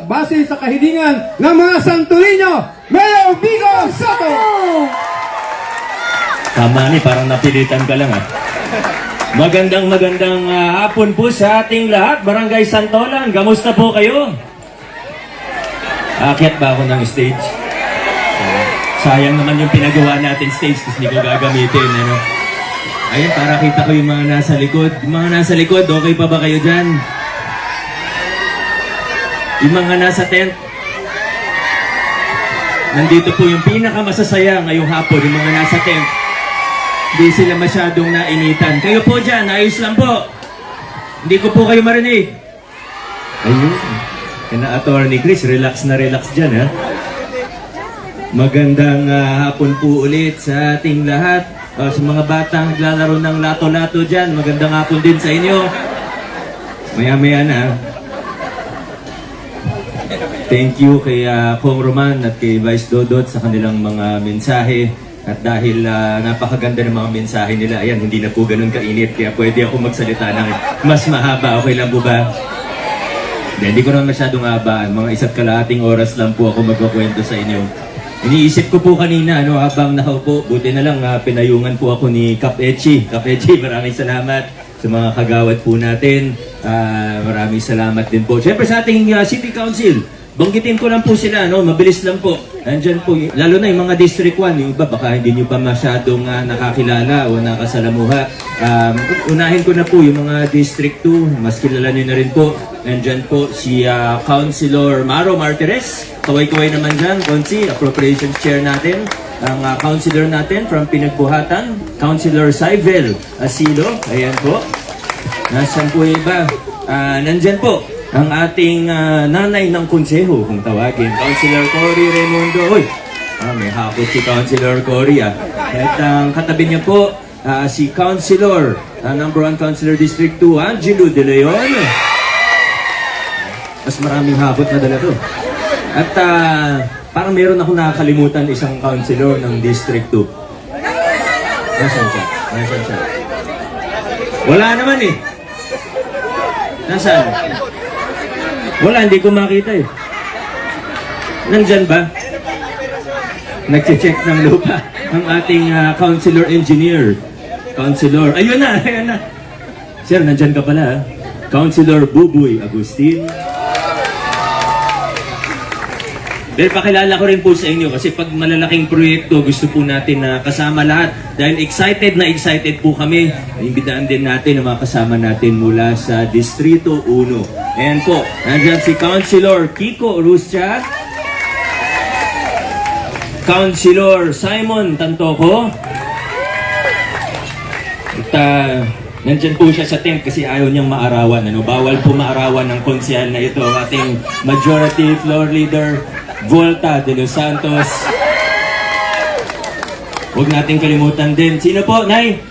base sa kahilingan ng mga Santoleño, Mayor Vico Soto! Tama ni, parang napilitan ka lang Magandang hapon po sa ating lahat. Barangay Santolan, kamusta po kayo? Aakyat ba ako ng stage? Sayang naman yung pinagawa natin stage, tapos hindi ko gagamitin. Ayun, para kita ko yung mga nasa likod. Yung mga nasa likod, okay pa ba kayo dyan? Yung mga nasa tent, nandito po yung pinakamasasaya ngayong hapon, yung mga nasa tent. Hindi sila masyadong nainitan. Kayo po dyan, ayos lang po. Hindi ko po kayo marinig. Ayun. Kaya Attorney Chris, relax na relax dyan Magandang hapon po ulit sa ating lahat. Sa mga batang naglalaro ng lato-lato dyan, magandang hapon din sa inyo. Maya-maya na. Thank you kay Kong Roman at kay Vice Dodot sa kanilang mga mensahe. At dahil napakaganda ng mga mensahe nila, ayan, hindi na po ganun kainit. Kaya pwede ako magsalita ng mas mahaba. Okay lang po ba? Hindi ko naman masyadong habaan. Mga isa't kalahating oras lang po ako magkukwento sa inyo. Iniisip ko po kanina, habang nakaupo, buti na lang, pinayungan po ako ni Kap Echi. Kap Echi, maraming salamat sa mga kagawad po natin. Maraming salamat din po. Siyempre sa ating City Council, banggitin ko lang po sila, mabilis lang po. Andyan po, lalo na yung mga District 1, yung iba baka hindi nyo pa masyadong nakakilala o nakasalamuha. Unahin ko na po yung mga District 2, mas kilala nyo na rin po. Andyan po si Councilor Maro Martires. Kaway-kaway naman dyan, Konsi, Appropriations Chair natin. Ang Councilor natin from Pinagbuhatan, Councilor Saivel Asilo. Ayan po. Nasaan po yung iba? Nandyan po ang ating nanay ng konseho, kung tawagin, Councilor Cory Raimundo. Uy, may hakot si Councilor Cory. At ang katabi niya po, si Councilor, number 1 Councilor District 2, Angelo De Leon. Mas maraming hakot na dala to. At parang meron ako nakakalimutan isang Councilor ng District 2. Nasaan siya? Nasaan siya? Wala naman Nasaan? Wala, hindi ko makita Nandyan ba? Nagche-check ng lupa ang ating Councilor Engineer. Councilor, ayun na. Sir, nandyan ka pala. Councilor Buboy Agustin. Pero pakilala ko rin po sa inyo kasi pag malalaking proyekto, gusto po natin na kasama lahat. Dahil excited po kami. Imbitahan din natin ang mga kasama natin mula sa Distrito 1. Ayan po, nandiyan si Councilor Kiko Rustia, Councilor Simon Tantoco. At nandyan po siya sa tent kasi ayaw niyang maarawan. Bawal po maarawan ng konsehal na ito. Ang ating Majority Floor Leader, Volta de los Santos. Huwag natin kalimutan din. Sino po, Nay?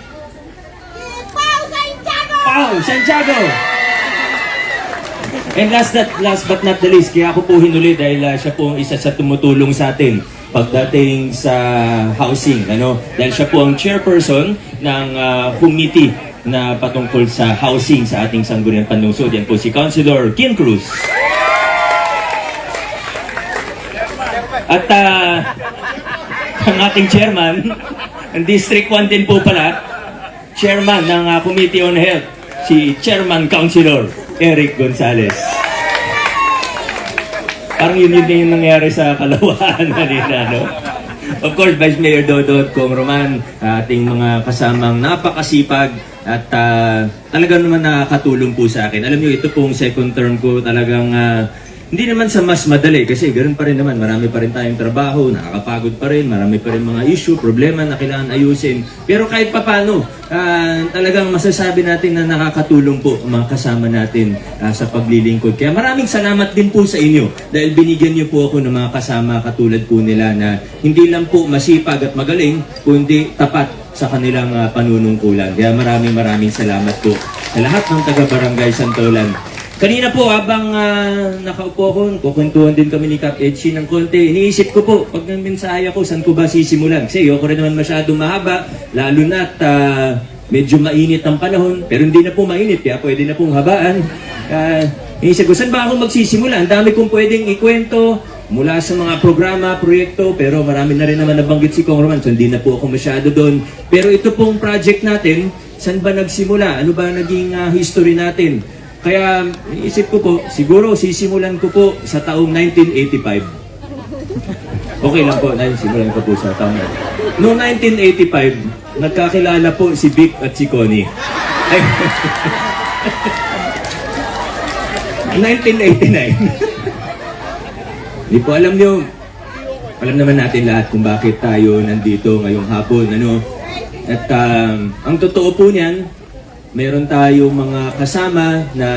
Pao Santiago! And last but not the least, kaya ako po hinuli dahil siya po ang isa sa tumutulong sa atin pagdating sa housing. Dahil siya po ang chairperson ng committee na patungkol sa housing sa ating Sangguniang Panlungsod. Yan po si Councilor Kim Cruz. At ang ating chairman, ang District 1 din po pala, chairman ng Committee on Health, si Chairman Councilor Eric Gonzalez. Parang yun yung nangyari sa Kalawaan kanina, Of course, Vice Mayor Dodot, Kong Roman, ating mga kasamang napakasipag at talagang naman nakakatulong po sa akin. Alam niyo, ito pong second term ko talagang hindi naman sa mas madali kasi ganoon pa rin naman, marami pa rin tayong trabaho, nakakapagod pa rin, marami pa rin mga issue, problema na kailangan ayusin. Pero kahit papano, talagang masasabi natin na nakakatulong po ang mga kasama natin sa paglilingkod. Kaya maraming salamat din po sa inyo dahil binigyan niyo po ako ng mga kasama katulad po nila na hindi lang po masipag at magaling, kundi tapat sa kanilang panunungkulan. Kaya maraming salamat po sa lahat ng taga-Barangay Santolan. Kanina po, habang nakaupo ako, kukwentuhan din kami ni Kap Echi ng konti. Iniisip ko po, pag ng mensahe ako, saan ko ba sisimulan? Kasi ayoko rin naman masyadong mahaba, lalo na't medyo mainit ang panahon. Pero hindi na po mainit, kaya pwede na pong habaan. Inisip ko, saan ba ako magsisimula? Ang dami kong pwedeng ikwento mula sa mga programa, proyekto, pero marami na rin naman nabanggit si Kong Roman, so hindi na po ako masyado doon. Pero ito pong project natin, saan ba nagsimula? Ano ba naging history natin? Kaya iisip ko po, siguro sisimulan ko po sa taong 1985. Okay lang po, simulan ko po sa taong. Noong 1985, nagkakilala po si Vic at si Connie. 1989. Hindi po alam nyo, alam naman natin lahat kung bakit tayo nandito ngayong hapon. Ano? At ang totoo po niyan, meron tayong mga kasama na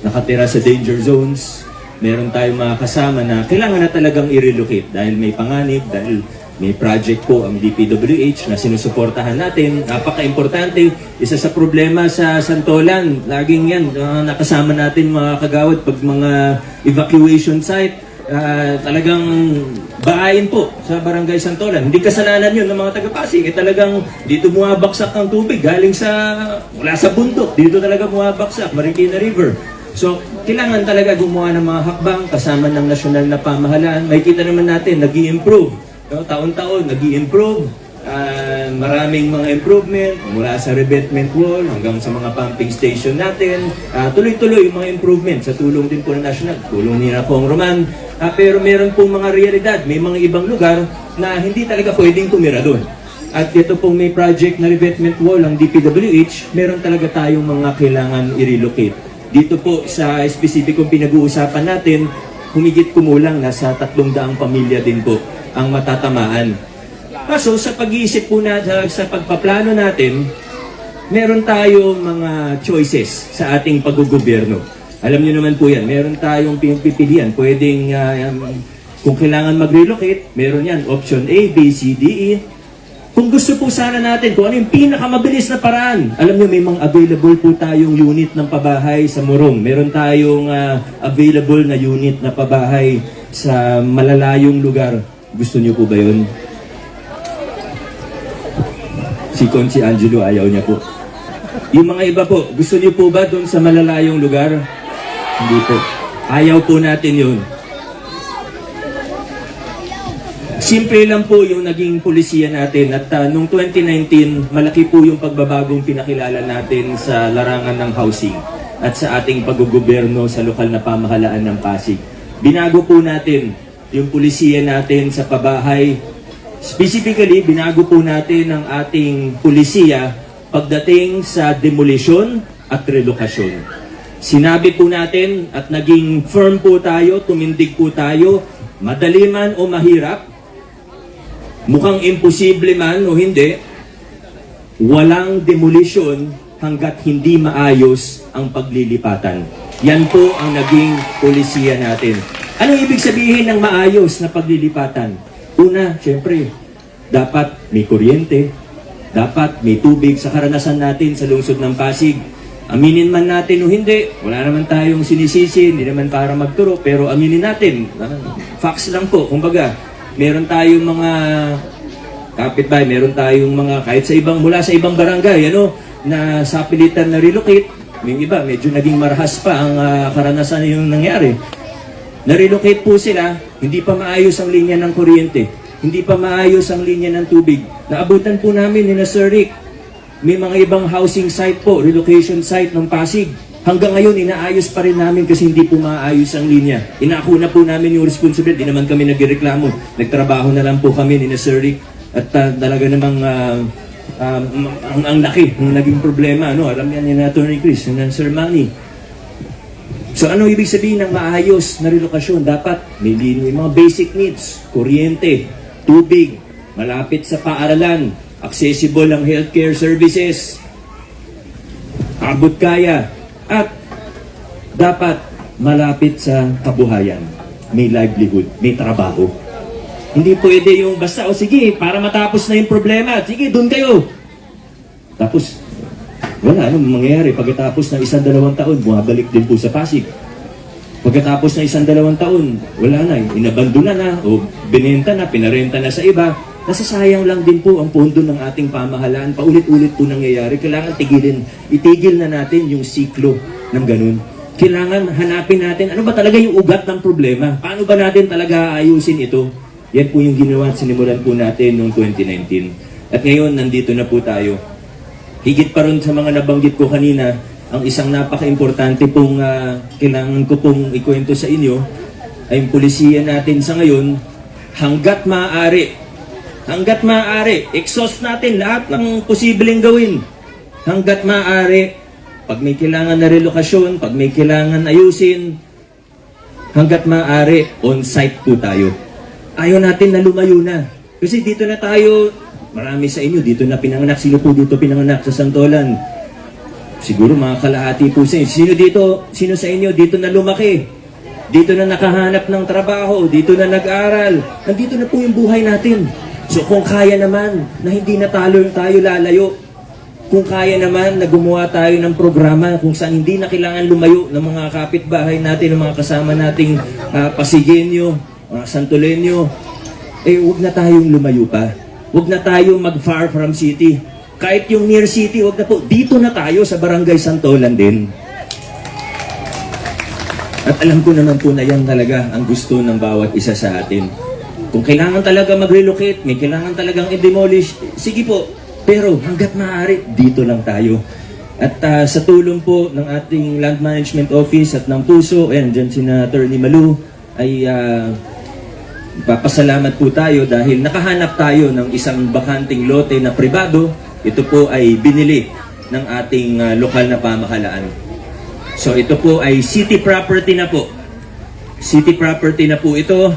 nakatira sa danger zones. Meron tayong mga kasama na kailangan na talagang i-relocate dahil may panganib, dahil may project po ang DPWH na sinusuportahan natin. Napaka-importante. Isa sa problema sa Santolan, laging yan, nakasama natin mga kagawad pag mga evacuation site, talagang baayin po sa Barangay Santolan. Hindi kasalanan yun ng mga taga-Pasig. Talagang dito bumabaksak ang tubig galing mula sa bundok. Dito talaga bumabaksak, Marikina River. So, kailangan talaga gumawa ng mga hakbang kasama ng nasyonal na pamahalaan. Makikita naman natin, nag-i-improve. No, taon-taon, nag-i-improve. Maraming mga improvement mula sa revetment wall hanggang sa mga pumping station natin. Tuloy-tuloy yung mga improvement sa tulong din po ng national, tulong ni Kong Roman. Pero meron pong mga realidad, may mga ibang lugar na hindi talaga pwedeng tumira doon. At dito pong may project na revetment wall ang DPWH, meron talaga tayong mga kailangan i-relocate. Dito po sa specificong pinag-uusapan natin, humigit kumulang nasa 300 pamilya din po ang matatamaan. Kaso sa pag-iisip po natin, sa pagpaplano natin, meron tayong mga choices sa ating paggugobyerno. Alam niyo naman po yan, meron tayong pipilian. Pwedeng, kung kailangan mag-relocate, meron yan, option A, B, C, D, E. Kung gusto po sana natin, kung ano yung pinakamabilis na paraan, alam niyo may mga available po tayong unit ng pabahay sa Morong. Meron tayong available na unit na pabahay sa malalayong lugar. Gusto niyo po ba yun? Si Conchi Angelo ayaw niya po. Yung mga iba po, gusto niyo po ba doon sa malalayong lugar? Hindi po. Ayaw po natin yun. Simple lang po yung naging pulisiya natin at noong 2019, malaki po yung pagbabagong pinakilala natin sa larangan ng housing at sa ating paggugobyerno sa lokal na pamahalaan ng Pasig. Binago po natin yung pulisiya natin sa pabahay. Specifically, binago po natin ang ating pulisiya pagdating sa demolition at relokasyon. Sinabi po natin at naging firm po tayo, tumindig po tayo, madali man o mahirap, mukhang imposible man o hindi, walang demolition hanggat hindi maayos ang paglilipatan. Yan po ang naging pulisiya natin. Anong ibig sabihin ng maayos na paglilipatan? Una, syempre, dapat may kuryente, dapat may tubig sa karanasan natin sa lungsod ng Pasig. Aminin man natin o hindi, wala naman tayong sinisisi, hindi naman para magturo, pero aminin natin, facts lang po, kumbaga, meron tayong mga kapitbahay, meron tayong mga kahit sa ibang mula sa ibang barangay, na sa pilitan na relocate, may iba medyo naging marahas pa ang karanasan yung nangyari. Na-relocate po sila, hindi pa maayos ang linya ng kuryente, hindi pa maayos ang linya ng tubig. Naabutan po namin ni Sir Rick, may mga ibang housing site po, relocation site ng Pasig. Hanggang ngayon, inaayos pa rin namin kasi hindi po maayos ang linya. Inaako na po namin yung responsibility, di naman kami nagreklamo. Nagtrabaho na lang po kami ni Sir Rick. At talaga namang ang laki ng naging problema. Alam yan ni Attorney Chris, ni Sir Manny. So ano ibig sabihin ng maayos na relokasyon? Dapat may mga basic needs, kuryente, tubig, malapit sa paaralan, accessible ang healthcare services, abot kaya, at dapat malapit sa kabuhayan, may livelihood, may trabaho. Hindi pwede yung basta, sige, para matapos na yung problema, sige, doon kayo. Tapos, wala, anong mangyayari? Pagkatapos ng 1-2 taon, bumabalik din po sa Pasig. Pagkatapos ng 1-2 taon, wala na, inabandona na, o binenta na, pinarenta na sa iba. Nasasayang lang din po ang pondo ng ating pamahalaan. Paulit-ulit po nangyayari. Kailangan itigil na natin yung siklo ng ganun. kailangan hanapin natin ano ba talaga yung ugat ng problema. Paano ba natin talaga ayusin ito? Yan po yung ginawa at sinimulan po natin noong 2019. At ngayon, nandito na po tayo. Higit pa rin sa mga nabanggit ko kanina, ang isang napaka-importante pong kailangan ko pong ikwento sa inyo ay yung pulisiya natin sa ngayon hanggat maaari, exhaust natin lahat ng posibleng gawin. Hanggat maaari, pag may kailangan na relokasyon, pag may kailangan ayusin, hanggat maaari, on-site po tayo. Ayaw natin na lumayo na. Kasi dito na tayo, marami sa inyo, dito na pinanganak. Sino po dito pinanganak sa Santolan? Siguro mga kalahati po sa inyo. Sino sa inyo dito na lumaki? Dito na nakahanap ng trabaho, dito na nag-aral. Nandito na po yung buhay natin. So kung kaya naman na hindi na tayo lalayo, kung kaya naman na gumawa tayo ng programa kung saan hindi na kailangan lumayo ng mga kapitbahay natin, ng mga kasama nating Pasigenyo, mga Santoleño, huwag na tayong lumayo pa. Huwag na tayong mag-far from city. Kahit yung near city, huwag na po. Dito na tayo sa Barangay Santolan din. At alam ko naman po na yan talaga ang gusto ng bawat isa sa atin. Kung kailangan talaga mag-relocate, may kailangan talagang i-demolish, sige po. Pero hanggat maaari, dito lang tayo. At sa tulong po ng ating Land Management Office at ng PUSO, dyan si Attorney Malu, ay papasalamat po tayo dahil nakahanap tayo ng isang bakanting lote na pribado. Ito po ay binili ng ating lokal na pamahalaan. So ito po ay city property na po. City property na po ito.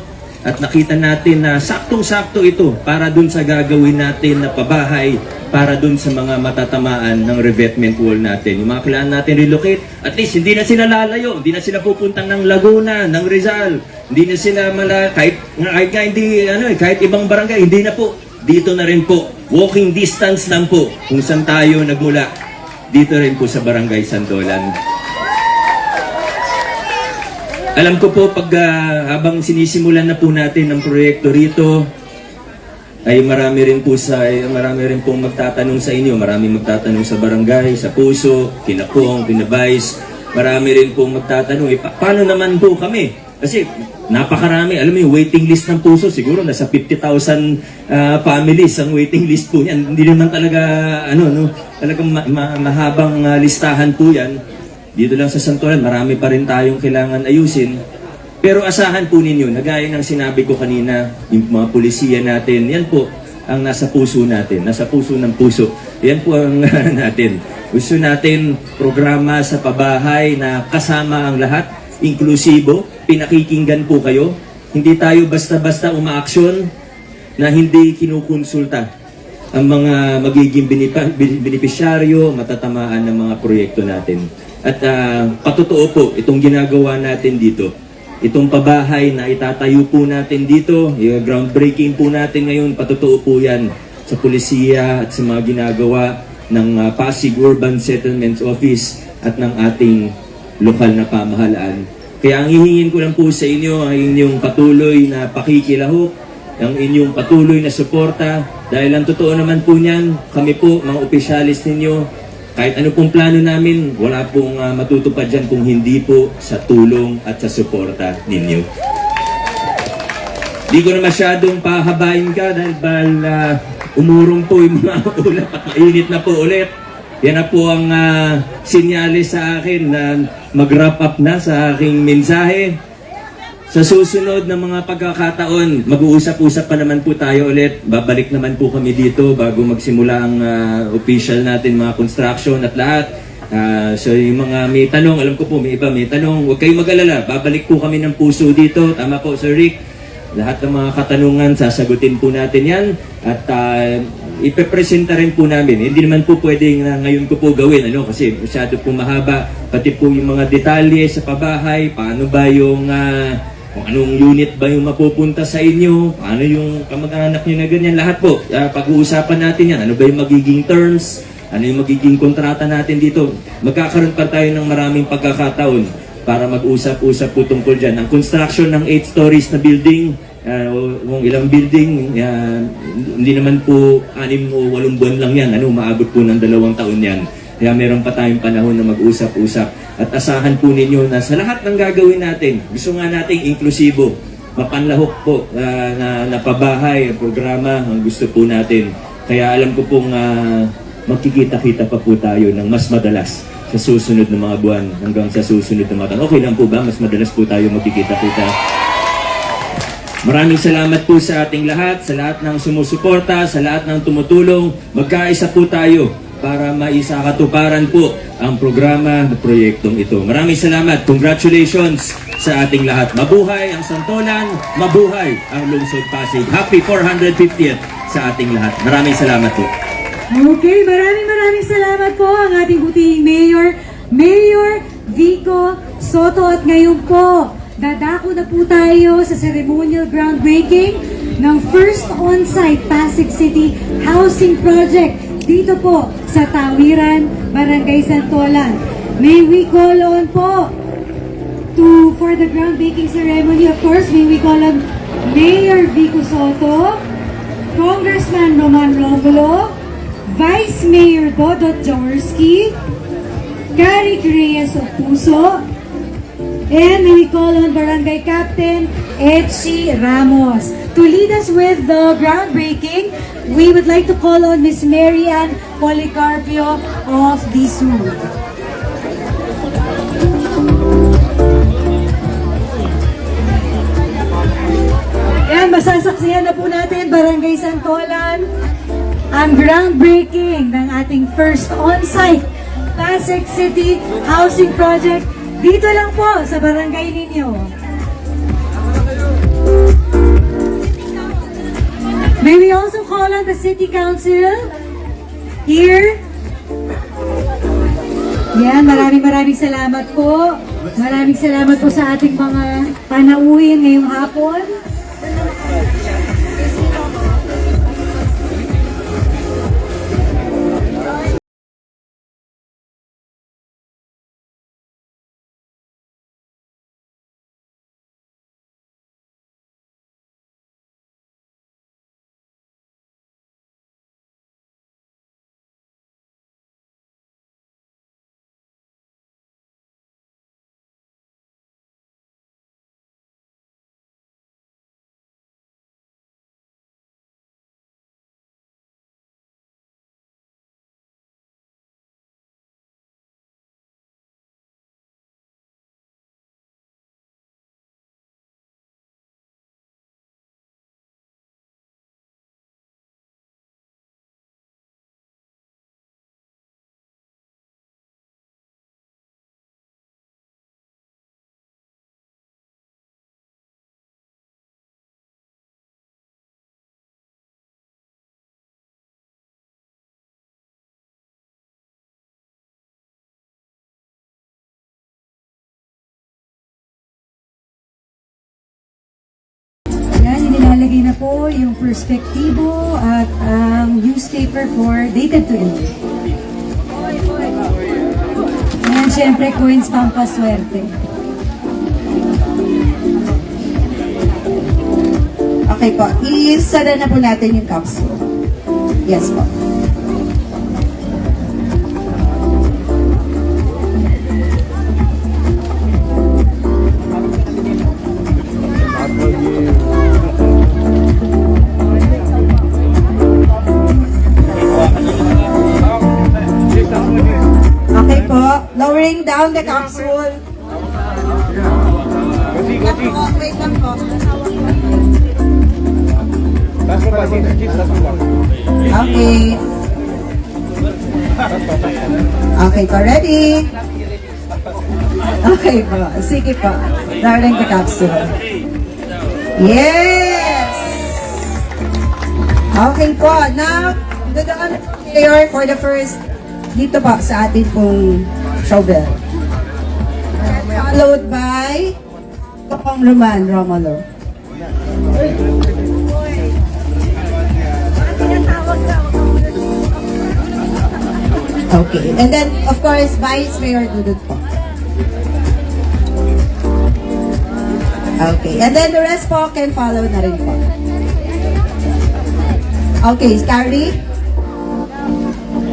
At nakita natin na saktong-sakto ito para dun sa gagawin natin na pabahay, para dun sa mga matatamaan ng revetment wall natin. Yung mga kailangan natin relocate, at least hindi na sila lalayo, hindi na sila pupuntang ng Laguna, ng Rizal, hindi na sila kahit ibang barangay, hindi na po. Dito na rin po, walking distance lang po kung saan tayo nagmula. Dito rin po sa Barangay Santolan. Alam ko po pag habang sinisimulan na po natin ang proyekto rito, ay marami rin pong magtatanong sa inyo, marami magtatanong sa barangay, sa PUSO, kina Pong, kina Vice, marami rin pong magtatanong, paano naman po kami? Kasi napakarami, alam mo yung waiting list ng PUSO, siguro nasa 50,000 families ang waiting list po yan. Hindi naman talaga, talagang mahabang listahan po yan. Dito lang sa Santolan, marami pa rin tayong kailangan ayusin. Pero asahan po ninyo, nagaya ng sinabi ko kanina, yung mga pulisiya natin, yan po ang nasa puso natin, nasa puso ng puso. Yan po ang natin. Gusto natin programa sa pabahay na kasama ang lahat, inklusibo, pinakikinggan po kayo. Hindi tayo basta-basta umaaksyon na hindi kinukonsulta ang mga magiging benepisyaryo, matatamaan ng mga proyekto natin. At patotoo po, itong ginagawa natin dito, itong pabahay na itatayo po natin dito, yung groundbreaking po natin ngayon, patotoo po yan sa pulisiya at sa mga ginagawa ng Pasig Urban Settlements Office at ng ating lokal na pamahalaan. Kaya ang hihingin ko lang po sa inyo ay inyong patuloy na pakikilahok, ang inyong patuloy na suporta, dahil ang totoo naman po niyan, kami po, mga opisyalis ninyo, kahit ano pong plano namin, wala pong matutupad dyan kung hindi po sa tulong at sa suporta ninyo. Di ko na masyadong pahabain ka dahil umurong po yung mga ulap at mainit na po ulit. Yan na po ang sinyalis sa akin na mag-wrap up na sa aking mensahe. Sa susunod na mga pagkakataon, mag-uusap-usap pa naman po tayo ulit. Babalik naman po kami dito bago magsimula ang official natin, mga construction at lahat. So yung mga may tanong, alam ko po may iba may tanong, huwag kayong mag-alala. Babalik po kami ng puso dito. Tama po, Sir Rick. Lahat ng mga katanungan, sasagutin po natin yan. At ipepresenta rin po namin. Hindi naman po pwedeng ngayon ko po gawin, kasi masyado po mahaba. Pati po yung mga detalye sa pabahay, paano ba yung kung anong unit ba yung mapupunta sa inyo, paano yung kamag-anak nyo na ganyan, lahat po. Pag-uusapan natin yan, ano ba yung magiging terms, ano yung magiging kontrata natin dito. Magkakaroon pa tayo ng maraming pagkakataon para mag-usap-usap po tungkol dyan. Ang construction ng 8 stories na building, kung ilang building, hindi naman po 6 o 8 buwan lang yan, maabot po ng 2 taon yan. Kaya meron pa tayong panahon na mag-usap-usap. At asahan po ninyo na sa lahat ng gagawin natin, gusto nga nating inklusibo, mapanlahok po na pabahay, programa ang gusto po natin. Kaya alam ko pong magkikita-kita pa po tayo ng mas madalas sa susunod na mga buwan hanggang sa susunod na mga taon. Okay lang po ba? Mas madalas po tayo magkikita-kita. Maraming salamat po sa ating lahat, sa lahat ng sumusuporta, sa lahat ng tumutulong. Magkaisa po tayo para maisakatuparan po ang programa at proyektong ito. Maraming salamat. Congratulations sa ating lahat. Mabuhay ang Santolan, mabuhay ang Lungsod Pasig. Happy 450th sa ating lahat. Maraming salamat po. Okay, maraming salamat po ang ating butihing Mayor Vico Soto. At ngayon po, dadako na po tayo sa ceremonial groundbreaking ng first on-site Pasig City Housing Project dito po sa Tawiran, Barangay Santolan. May we call on po for the groundbreaking ceremony, of course, may we call on Mayor Vico Soto, Congressman Roman Romulo, Vice Mayor Dodot Jaworski, Gary Reyes of Puso, and we call on Barangay Captain Etchi Ramos. To lead us with the groundbreaking, we would like to call on Miss Marian Policarpio of DSU. Ayan, masasaksihan na po natin, Barangay Santolan, ang groundbreaking ng ating first on-site Pasig City Housing Project dito lang po sa barangay ninyo. May we also call on the City Council here. Yan, maraming salamat po. Maraming salamat po sa ating mga panauhin ngayong hapon. Nilalagay na po yung perspektibo at ang newspaper for dated today. Ayan, syempre, coins pampaswerte. Okay po, isara na po natin yung capsule. Yes po. Okay po, lowering down the capsule. Wait lang po. Okay. Okay po, ready? Okay po, sige po. Lowering the capsule. Yes! Okay po, now, dadaan prayer for the first dito po sa atin pong shovel. Followed by Tokong Roman Romulo. Okay, and then of course Vice Mayor Dudut po. Okay, and then the rest po can follow na rin po. Okay, carry.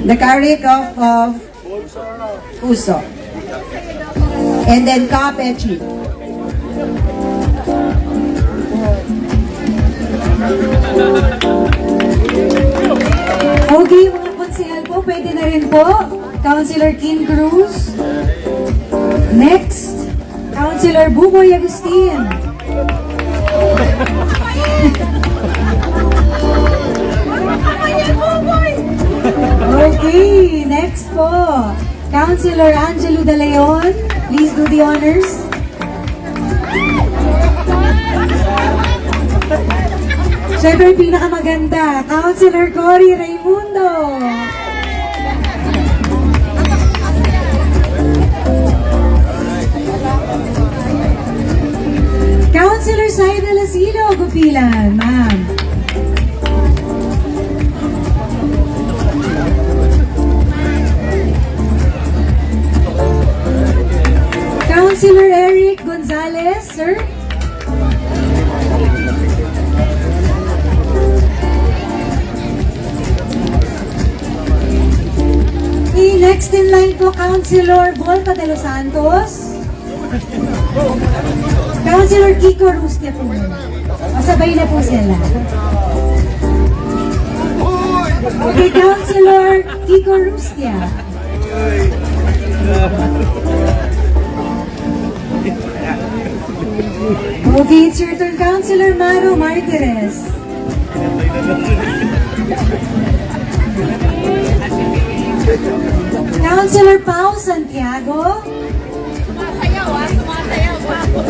The carry of Puso. And then Ka Pechi. Okay, mga konsehal po, pwede na rin po. Councilor Kim Cruz. Next, Councilor Buboy Agustin. Okay, next po, Councilor Angelo De Leon. Please do the honors. Siyempre, pinakamaganda, Councilor Cory Raimundo. Councilor Saida Lasilo, gupilan, ma'am. Councilor Eric Gonzalez, sir. Next in line po, Councilor Volta de los Santos. Councilor Kiko Rustia po. Masabay na po sila. Okay, Councilor Kiko Rustia. Okay, it's your turn, Councilor Maro Martirez. Councilor Pao Santiago. Sumasayaw, sumasayaw pa ako.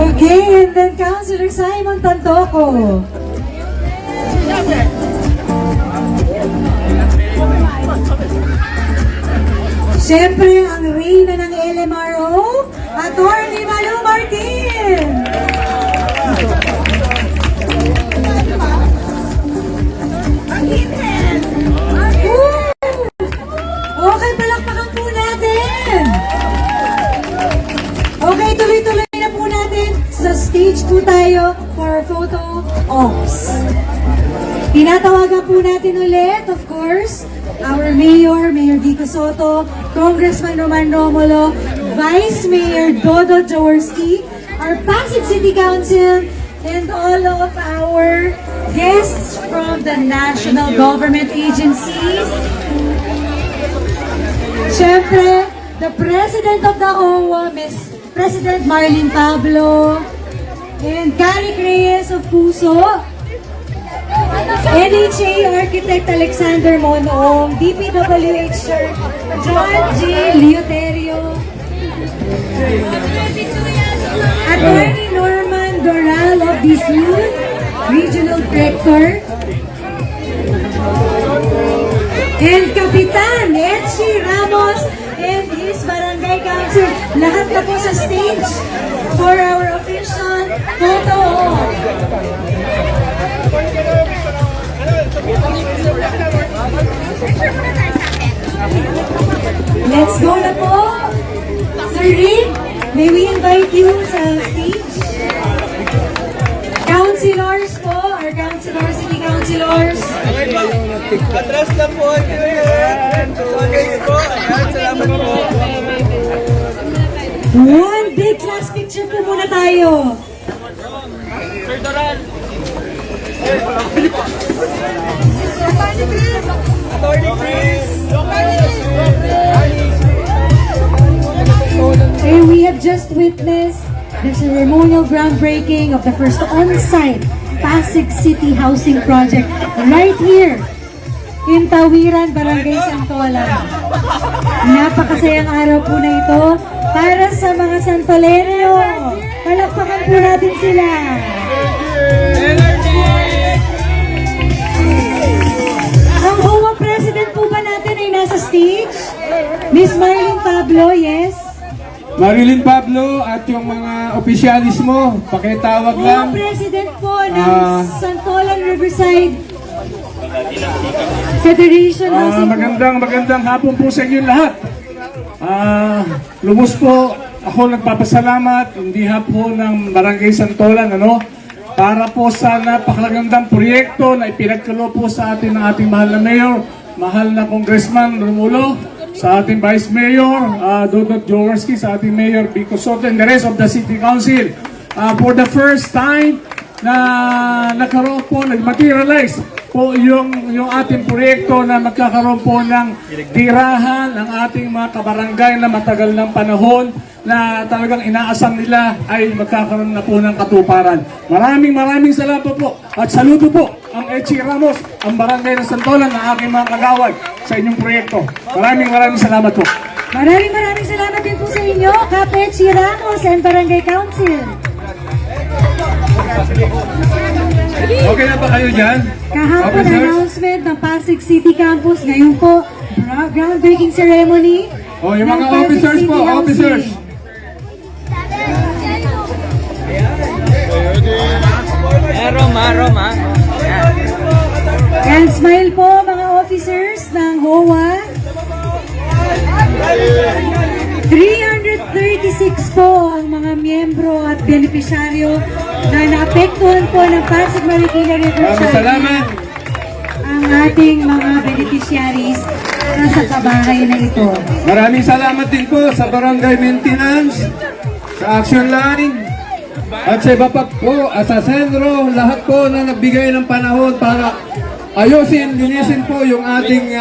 Okay, and then Councilor Simon Tantoco. Siyempre, ang reyna ng LMRO, Atty. Malu Martin. Woo! Okay, palakpakan po natin. Okay, tuloy-tuloy na po natin. Sa stage 2 tayo for photo ops. Tinatawagan po natin ulit, of course, our Mayor, Mayor Vico Soto, Congressman Roman Romulo, Vice Mayor Dodo Jaworski, our Pasig City Council, and all of our guests from the national government agencies. Siyempre, the President of the OWA, Miss President Marlene Pablo, and Caric Reyes of Puso, NHA Architect Alexander Monong, DPWH Sir John J. Leoterio, Attorney Norman Doral of DSU, Regional Director, and Kapitan Etchi Ramos and his Barangay Council. Lahat na po sa stage for our official photo op. Let's go na po. Sir Reed, may we invite you sa stage? Councilors po, our councilors, city councilors. Atras lang po. Okay po. Salamat po. One big class picture po muna tayo. Sir Doran. Attorney Chris. And we have just witnessed the ceremonial groundbreaking of the first on-site Pasig City Housing Project right here in Tawiran, Barangay Santolan. Napakasayang araw po na ito para sa mga Santolenyo. Palakpakan po natin sila. Ang OWA President po ba natin ay nasa stage? Miss Marlene Pablo, yes? Marilyn Pablo at yung mga opisyalis mo, pakitawag lang. OWA President po ng Santolan Riverside Federation Housing. Magandang hapon po sa inyo lahat. Lubos po ako nagpapasalamat, hindi po ng Barangay Santolan, para po sa napakagandang proyekto na ipinagkaloob po sa atin ng ating mahal na Mayor, mahal na Congressman Romulo, sa ating Vice Mayor, Dodot Jaworski, sa ating Mayor Vico Soto, and the rest of the City Council. For the first time na nagkaroon po, nag-materialize po yung ating proyekto na magkakaroon po ng tirahan ng ating mga kabarangay na matagal ng panahon na talagang inaasam nila ay magkakaroon na po ng katuparan. Maraming salamat po at saludo po ang Echi Ramos, ang barangay ng Santolan, na aking mga kagawad sa inyong proyekto. Maraming salamat po. Maraming salamat din po sa inyo, Kap Echi Ramos and Barangay Council. Okay na ba kayo dyan? Kahapon announcement ng Pasig City Campus, ngayon po groundbreaking ceremony. Oh, yung ng mga Pasig officers City po, Housing. officers. Roma. And smile po mga officers ng HOA. 336 po ang mga miyembro at benepisyaryo na naapektuhan po ng Pasig Marikina River Maraming salamat. ang ating mga beneficiaries na sa kabahay na ito. Maraming salamat din po sa Barangay Maintenance, sa Action Line, at sa iba pa po, sa Senro, lahat po na nagbigay ng panahon para ayusin, linisin po yung ating